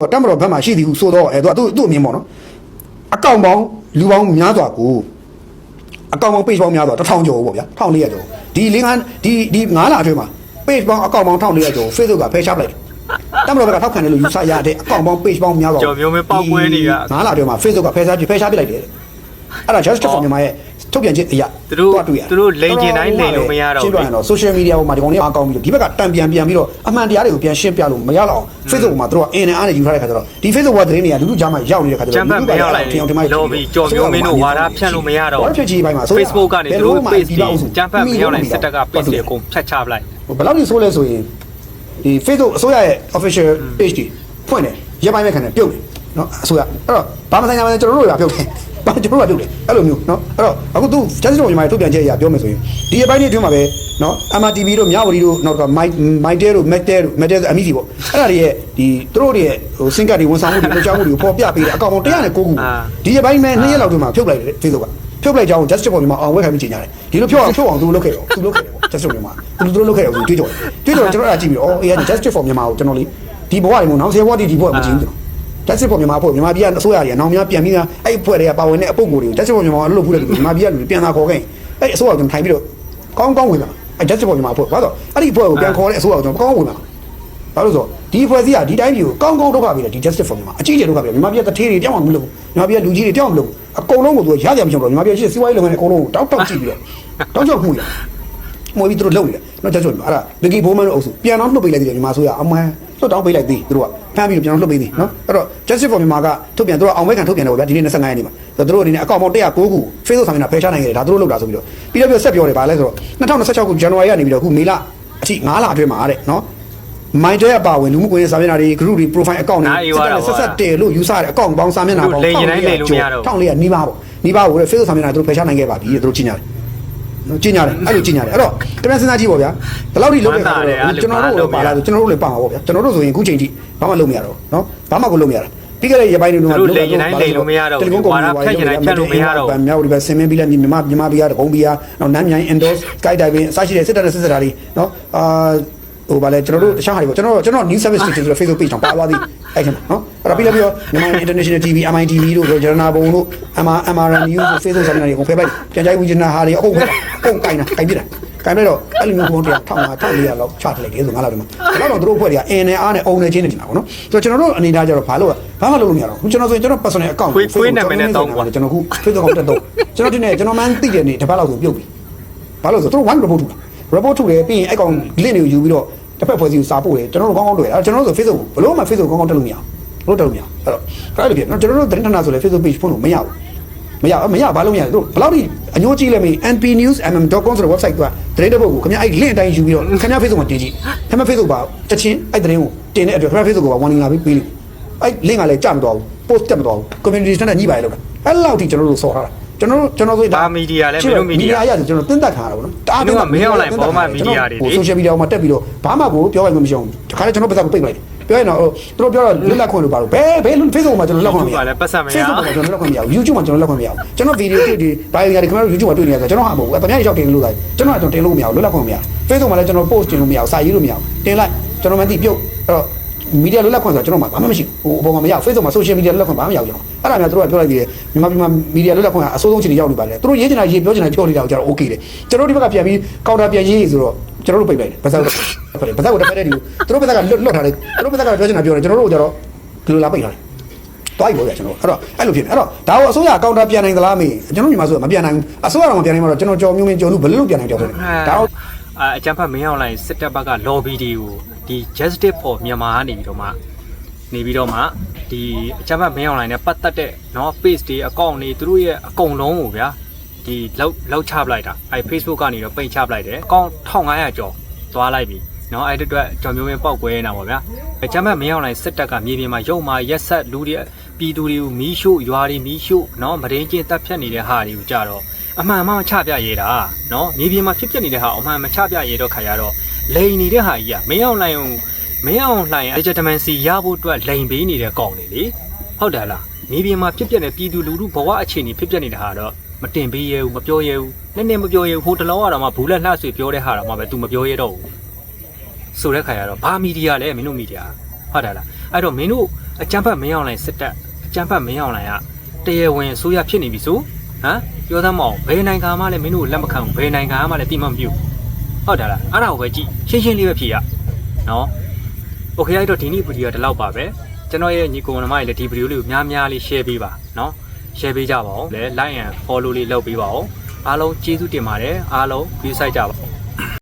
တမတော်ဘက်မှာရှိသည်ဟုဆိုတော့သူ့အမြင်ပေါ့နော်အကောင့်ပေါင်းလူပေါင်းများစွာကိုအကောင့်ပေါင်း page ပေါင်းများစွာ1000ကျော်ပေါ့ဗျာ1400ကျော်ဒီ9လအတွင်းမှာ page ပေါင်းအကောင့်ပေါင်း1400ကျော် Facebook ကဖယ်ရှားပလိုက်တယ်တမတော်ဘက်ကထောက်ခံတယ်လို့ယူဆရတဲ့အကောင့်ပေါင်း page ပေါင်းများစွာကျော်မျိုးမပေါက်ပွဲတွေက9လအတွင်းမှာ Facebook ကဖယ်ရှားပလိုက်တယ်အဲ့ဒါ Justice for Myanmar ရဲ့ထုတ်ပြန်ချက်အရာသူတို့လိန်ကျင်တိုင်းလိန်လို့မရတော့ဘူးရှင်းပြရင်တော့ social media ပေါ်မှာဒီကောင်တွေအကောင့်ပြီးတော့ဒီဘက်ကတံပြန်ပြီးတော့အမှန်တရားတွေကိုပြန်ရှင်းပြလို့မရတော့ Facebook မှာသူတို့ကအင်နဲ့အားနဲ့ယူထားတဲ့ခါကျတော့ဒီ Facebook ဝါသတင်းတွေကလူလူကြားမှာရောက်နေတဲ့ခါကျတော့လူလူကရောက်လာတယ်လော်ဘီကြော်မျိုးမင်းတို့ဝါဒဖြန့်လို့မရတော့ Facebook ကနေသူတို့ page တွေကျန်းဖတ်မရောက်နိုင်စစ်တပ်က page တွေအကုန်ဖြတ်ချပလိုက်ဘယ်လောက်ကြီးဆိုးလဲဆိုရင်ဒီ Facebook အစိုးရရဲ့ official page တွေဖွင့်တယ်ရက်ပိုင်းပဲခံတယ်ပြုတ်တယ်နော်အစိုးရအဲ့တော့ဘာမှဆိုင်တာမလဲကျွန်တော်တို့ကပြုတ်တယ်ဘာကျွန်တော်တို့ကပြုတ်တယ်အဲ့လိုမျိုးနော်အဲ့တော့အခုသူ Justice for Myanmar ထုတ်ပြန်ချက်အရပြောမယ်ဆိုရင်ဒီအပိုင်းတွေအတွင်းမှာပဲနော် MRTV တို့မြဝတီတို့နောက်က Mytel တို့ Metel တို့ MEC ပေါ့အဲ့ဒါတွေရဲ့ဒီသူတို့တွေရဲ့စင်ကတ်တွေဝန်ဆောင်မှုတွေလုပ်ချမှုတွေကိုပေါ်ပြပေးတယ်အကောင့်ပေါင်း109ခုဒီအပိုင်းမဲ့2ရက်လောက်တွင်းမှာဖြုတ်လိုက်တယ် Facebook ကဖြုတ်လိုက်ကြအောင် Justice for Myanmar အောင်ဝဲခိုင်းပြီးချိန်ရတယ်ဒီလိုဖြုတ်အောင်သူလုပ်ခဲ့တယ်ပေါ့ Justice for Myanmar သူတို့လုပ်ခဲ့တယ်ဆိုတွေးကြော်ကျွန်တော်အဲ့ဒါကြည့်ပြီးတော့အေး Justice for Myanmar ကိုကျွန်တော်လေဒီဘဝတွေမို့နောက်10ဘဝဒီဘဝမကြည့်ဘူးJustice for Myanmar ဖွဲ့မြန်မာပြည်ကအစိုးရတွေအနောင်များပြန်ပြီးအဲ့ဖွဲ့တွေကပါဝင်တဲ့အပုဂ္ဂိုလ်တွေကို Justice for Myanmar လို့လုပ်ဖူးတဲ့မြန်မာပြည်ကလူတွေပြန်လာခေါ်ခဲ့အဲ့အစိုးရကထိုင်ပြီးတော့ကောင်းဝင်လာအဲ့ Justice for Myanmar ဖွဲ့ဘာလို့အဲ့ဒီဖွဲ့ကိုပြန်ခေါ်တဲ့အစိုးရကကောင်းဝင်လာဘာလို့ဆိုဒီဖွဲ့စည်းကဒီတိုင်းပြည်ကိုကောင်းဒုက္ခပေးတယ်ဒီ Justice for Myanmar အကြီးကျယ်ဒုက္ခပေးတယ်မြန်မာပြည်ကတထေးတွေတောင်းမှမလုပ်မြန်မာပြည်ကလူကြီးတွေတောင်းမလုပ်အကုန်လုံးကိုသူရကြမချင်တော့မြန်မာပြည်ရှိစီးပွားရေးလုပ်ငန်းတွေအကုန်လုံးကိုတောက်ကြည့်ပြီးတော့တောက်ချောက်မှုရမွေးပြီးသူတို့လုပ်နေတယ်နော် Justice အဲ့ဒါဒဂီဘိုးမန်တို့အုပ်စုပြန်တော့နှုတ်ပေးလိုက်တယ်မြန်မာအစိုးရအမှန်လွတ်တောင်းပေးလိုက်သည်သူတို့ကဖမ်းပြီးတော့ပြန်လွတ်ပေးသည်နော်အဲ့တော့ Justice for Myanmar ကထုတ်ပြန်သူတို့အောင်မဲခံထုတ်ပြန်တယ်ပေါ့ဗျာဒီနေ့25ရက်နေ့မှာသူတို့အနေနဲ့အကောင့်ပေါင်း109ခု Facebook ဆောင်နေတာဖယ်ရှားနိုင်ခဲ့တယ်ဒါသူတို့လုပ်တာဆိုပြီးတော့ပြီးဆက်ပြောတယ်ဗာလဲဆိုတော့2026ခုဇန်နဝါရီကနေပြီးတော့ခုမေလအထိ9လအတွင်းမှာတဲ့နော် Mytel အပါဝင်လူမှုကွန်ရက်စာမျက်နှာတွေ group တွေ profile account တွေဆက်တယ်လို့ယူဆတဲ့အကောင့်ပေါင်းစာမျက်နှာပေါင်း1400နီးပါးပေါ့နီးပါးကို Facebook စာမျက်နှာသူတို့ဖယ်ရှားနိုင်ခဲ့ပါပြီသူတို့ကြီးညာတယ်အဲ့လိုကြီးညာတယ်အဲ့တော့တမန်စဉ်းစားကြည့်ပေါ့ဗျာဘယ်လောက်ထိလုပ်ခဲ့တာလဲကျွန်တော်တို့ပါလာကျွန်တော်တို့လည်းပါမှာပေါ့ဗျာကျွန်တော်တို့ဆိုရင်အခုချိန်ထိဘာမှလုပ်မရတော့နော်ဘာမှကိုလုပ်မရတာပြီးခဲ့တဲ့ရက်ပိုင်းတွေတော့လိန်တိုင်းလိန်လို့မရတော့ဘူးဘာသာဖြတ်ကျင်တိုင်းဖြတ်လို့မရတော့ဘူးမြောက်ဒီဘက်ဆင်မင်းပြီးလက်မြန်မာပြည်ကတကုန်းပြည်ကနော်နမ်းမြိုင် indoor sky diving အစရှိတဲ့စစ်တပ်နဲ့စစ်စတာတွေနော်ဟိုဗာလဲကျွန်တော်တို့တခြားဟာတွေပေါ့ကျွန်တော် news service station ဆိုတဲ့ Facebook page တောင်ပါသွားသည်အဲ့ဒါနော်အဲ့တော့ပြီးလည်းပြီးတော့မြန်မာ international TV MITV တို့ဂျရနာဘုံတို့ MRN News တို့ Facebook စာမျက်နှာတွေအကုန်ဖယ်ပိုက်ပြန်ကြိုက်ဝင်ချင်တာဟာတွေအကုန်ကိုင်တာကိုင်ပြတာကိုင်ပြတော့အဲ့လိုမျိုးဘုံတရား1400လောက်ချထလိုက်တယ်ဆို9လောက်တည်းမှာအဲ့တော့သူတို့ဖွဲ့တွေကအင်နဲ့အားနဲ့အုံနဲ့ချင်းနေတင်တာပေါ့နော်ဆိုတော့ကျွန်တော်တို့အနေနဲ့ကြတော့ဘာလို့ဘာမှလုပ်လို့မရတော့ဘူးကျွန်တော်ဆိုရင်ကျွန်တော် personal account ခွေးနာမည်နဲ့တောင်းကွာကျွန်တော်ခု Facebook account တက်တော့ကျွန်တော်ဒီနေ့ကျွန်တော်မှန်းသိတယ်နေတစ်ပတ်လောက်ဆိုပြုတ်ပြီဘာလို့ဆိုသူတို့ one report ထုတ်တယ်ပြီးရင်အဲ့ကောင် link တွေကိုယူပြီးတော့တစ်ဖက်ဖွဲ့စည်းကိုစာပို့တယ်ကျွန်တော်တို့ကောင်းကောင်းတွေ့တယ်ကျွန်တော်တို့ဆို Facebook ဘလို့မှ Facebook ကောင်းကောင်းတက်လို့မရဘူးတက်လို့မရအဲ့တော့အဲ့လိုဖြစ်ကျွန်တော်တို့သတင်းဌာနဆိုလဲ Facebook page ဖွင့်လို့မရဘူးမရဘာလို့မရလဲတို့ဘယ်လောက်ထိအညိုးကြီးလဲမင်း npnewsmm.com ဆိုတဲ့ website ကသတင်းတစ်ပုဒ်ကိုခင်ဗျအဲ့ link အတိုင်းယူပြီးတော့ခင်ဗျ Facebook မှာတင်ကြည့်ခင်ဗျ Facebook ပါတချင်းအဲ့သတင်းကိုတင်တဲ့အတွက်ခင်ဗျ Facebook က warning လာပြီးပေးလိအဲ့ link ကလည်းကြမသွားဘူး post တက်မသွားဘူး community နဲ့ညှိပါလေလို့အဲ့လောက်ထိကျွန်တော်တို့ဆော်ထားတာကျွန်တော်ဆိုဒါမီဒီယာလည်းမင်းတို့မီဒီယာအရာကျွန်တော်တင်းတက်ခါတာပေါ့နော်တားတော့မင်းအောင်လိုက်ဘောမမီဒီယာတွေလေ social media မှာတက်ပြီးတော့ဘာမှကိုပြောရမှမရှိအောင်ဒီခါလေးကျွန်တော်ပတ်သက်ကိုပိတ်လိုက်တယ်ပြောရင်တော့သူတို့ပြောတော့လွတ်လပ်ခွင့်လို့ပါလို့ဘယ် Facebook မှာကျွန်တော်လက်ခွင့်မရဘူး Facebook မှာကျွန်တော်လက်ခွင့်မရဘူး YouTube မှာကျွန်တော်လက်ခွင့်မရဘူးကျွန်တော်ဗီဒီယိုတွေဘာတွေခင်ဗျားတို့ YouTube မှာတွေ့နေရဆိုကျွန်တော်ဟာမဟုတ်ဘူးအတမရရောက်တင်လို့လိုက်ကျွန်တော်တင်လို့မရဘူးလွတ်လပ်ခွင့်မရဘူး Facebook မှာလည်းကျွန်တော် post တင်လို့မရဘူးစာရေးလို့မရဘူးတင်လိုက်ကျွန်တော်မှသိပြုတ်အဲ့တော့မီဒီယာလွတ်လပ်ခွင့်ဆိုကျွန်တော်မှဘာမှမရှိဘူးဟိုအပေါ်မှာမရ Facebook မှာ social media လွတ်လပ်ခွင့်ဘာမှမရဘူးကျွန်တော်အဲ့ဒါမျိုးသူတို့ကပြောလိုက်ပြီးမြန်မာပြည်မှာမီဒီယာလွတ်လပ်ခွင့်ကအစိုးဆုံးချိန်ရောက်နေပါလေသူတို့ရေးချင်တာရေးပြောချင်တာပြောနေတာကိုကျွန်တော် okay တယ်ကျွန်တော်ဒီဘက်ကပြန်ပြီးကောင်တာပြန်ရေးဆိုတော့ကျွန်တော်တို့ပိတ်လိုက်တယ်ဘာသာကိုတစ်ဖက်တည်းဒီသူတို့ဘက်ကလွတ်ထားတယ်သူတို့ဘက်ကပြောချင်တာပြောတယ်ကျွန်တော်တို့ကျတော့ဒီလိုလာပိတ်ထားတယ်တွားပြီပေါ့ဗျာကျွန်တော်အဲ့တော့အဲ့လိုဖြစ်နေအဲ့တော့ဒါကိုအစိုးရကောင်တာပြန်နိုင်သလားမေးကျွန်တော်ညီမဆိုမပြန်နိုင်ဘူးအစိုးရတော့မပြန်နိုင်မှာတော့ကျွန်တော်ကြော်မျိုးမင်းကြော်လို့ဘယ်လိုပြန်နိုင်ကြောက်တယ်ဒါတော့အကြံဖတ်မင်းအောင်လိုက်စစ်တပ်ဘက်က lobby တွေကိုဒီ Justice for Myanmar ကနေပြီးတော့မှဒီအကြမ်းဖက်မင်းအောင်လိုင်းနဲ့ပတ်သက်တဲ့เนาะ page တွေ account တွေသူတို့ရဲ့အကုန်လုံးကိုဗျာဒီလောက်ချပလိုက်တာအဲ Facebook ကနေတော့ပိတ်ချပလိုက်တယ် account 1500ကျော်သွားလိုက်ပြီเนาะအဲ့ဒီအတွက်ကြော်မျိုးမင်းပောက်ကွဲနေတာပေါ့ဗျာအကြမ်းဖက်မင်းအောင်လိုင်းစစ်တပ်ကမြေပြင်မှာရုံမာရက်ဆက်လူတွေပြည်သူတွေကိုမီးရှို့ရွာတွေမီးရှို့เนาะမဒင်းချင်းတပ်ဖြတ်နေတဲ့ဟာတွေကိုကြတော့အမှန်မှမချပြရဲတာเนาะမြေပြင်မှာဖြစ်နေတဲ့ဟာအမှန်မချပြရဲတော့ခါရတော့လိန်နေတဲ့ဟာကြီးကမင်းအောင်လိုင်းlegitimacy ရဖို့အတွက်လိန်ပေးနေတဲ့ကောင်တွေလေဟုတ်တယ်လားမြေပြင်မှာဖြစ်တဲ့ပြည်သူလူထုဘဝအခြေအနေဖြစ်နေတာဟာတော့မတင်ပေးရဘူးမပြောရဘူးနည်းနည်းမပြောရဘူးဟိုတလုံးကတော့မှဘူးလက်လှဆွေပြောတဲ့ဟာတော့မှပဲ तू မပြောရတော့ဘူးဆိုတဲ့ခါကျတော့ဘာမီဒီယာလဲမင်းတို့မီဒီယာဟုတ်တယ်လား အဲ့တော့မင်းတို့အကြမ်းဖက်မင်းအောင်လိုင်စစ်တပ်အကြမ်းဖက်မင်းအောင်လိုင်ကတရားဝင်ဆိုရဖြစ်နေပြီဆိုဟမ်ပြောသမ်းမအောင်ဘယ်နိုင်ငံမှလည်းမင်းတို့လက်မခံဘူးဘယ်နိုင်ငံမှလည်းတိမမပြုဟုတ်တယ်လားအဲ့ဒါကိုပဲကြည့်ရှင်းရှင်းလေးပဲဖြေရနော်โอเคအဲ့တော့ဒီနေ့ဗီဒီယိုဒီလောက်ပါပဲကျွန်တော်ရဲ့ညီကိုနမကြီးလည်းဒီဗီဒီယိုလေးကိုများများလေး share ပေးပါနော် share ပေးကြပါဦးလည်း like and follow လေးလုပ်ပေးပါဦးအားလုံးကျေးဇူးတင်ပါတယ်အားလုံး view ဆိုင်ကြပါ